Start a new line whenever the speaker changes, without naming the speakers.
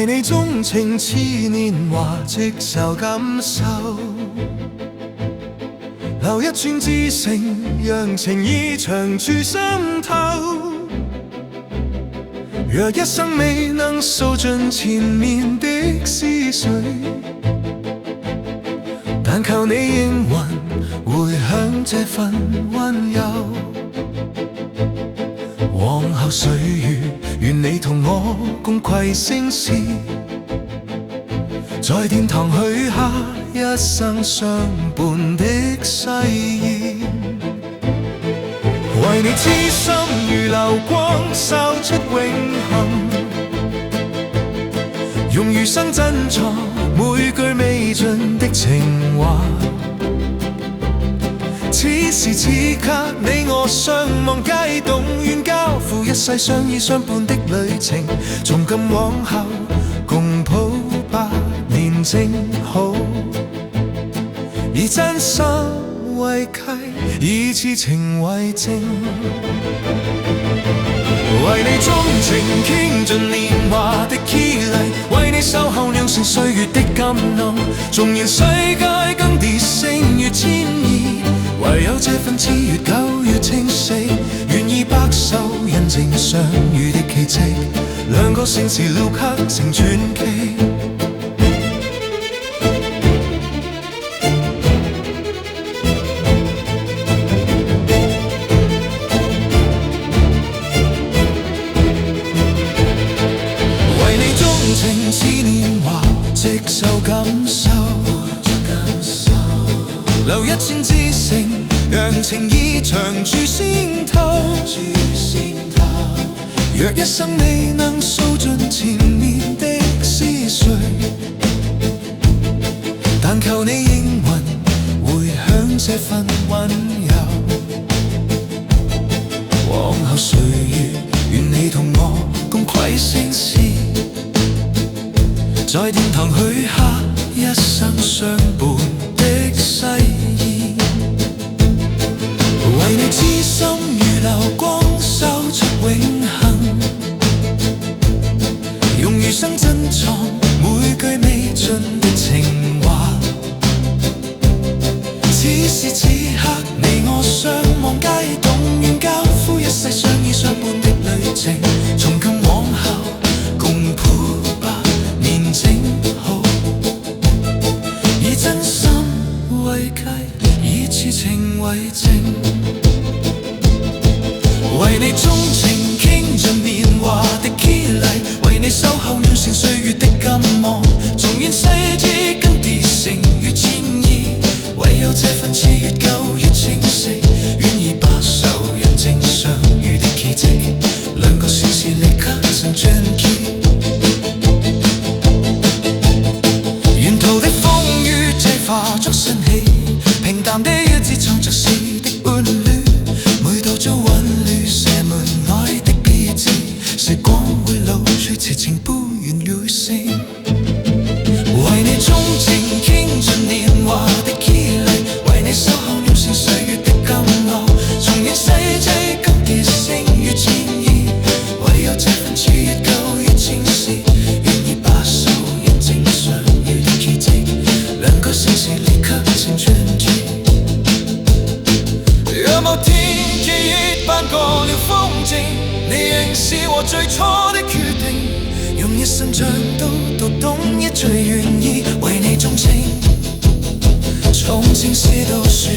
為你鍾情似年華，直受感受。留一寸至誠，讓情意長駐心頭。若一生未能訴盡纏綿的思緒，但求你應允，回響這份溫柔。往後歲月，願你同我共攜聲線，在殿堂許下一生相伴的誓言。為你痴心如流光，燒出永恆，用餘生珍藏每句未盡的情話。此時此刻，你我相望皆動，願交付一世相依相伴的旅程。從今往後，共抱百年正好，以真心為契，以痴情為證。為你鍾情傾盡年華的旖麗，為你守候釀成歲月的甘露。縱然世界更迭，星月遷移，唯有這份熾熱久越清晰，願意白首印證相遇的奇蹟。兩個城市留刻成傳奇。為你鍾情似年華，直受感受。留一寸至誠，讓情意長駐心頭。若一生未能訴盡纏綿的思緒，但求你應允，回響這份溫柔。往後歲月，願你同我共攜聲線，在殿堂許下一生相伴的誓言。為你痴心如流光，燒出永恆，用餘生珍藏每句未盡的情話。此時此刻，你我相望皆動，願交付一世相依相伴的旅程。從今往後，共抱百年正好，以真心為契，以痴情為證。為你鍾情傾盡年華的旖麗，為你守候釀成歲月的甘望。縱然世界更迭，星月遷移，唯有這份熾熱久越清晰，願意白首印證相遇的奇蹟。兩個小時立刻成傳奇。沿途的風雨這化作新喜，平淡的日子藏着詩的伴侶。每到早溫暖射門愛的別致，時光會老去，遲情不願餘聲。為你鍾情傾盡年華的旖麗，為你守候釀成歲月的甘露。縱然世際更迭，星月遷移，唯有這份熾熱久越清晰，願意白首印證相遇的奇蹟。兩個城市立刻成傳奇。若某天記憶斑過了風景，你仍是我最初的決定，用一生像刀讀懂一最願意為你鍾情，從情詩到說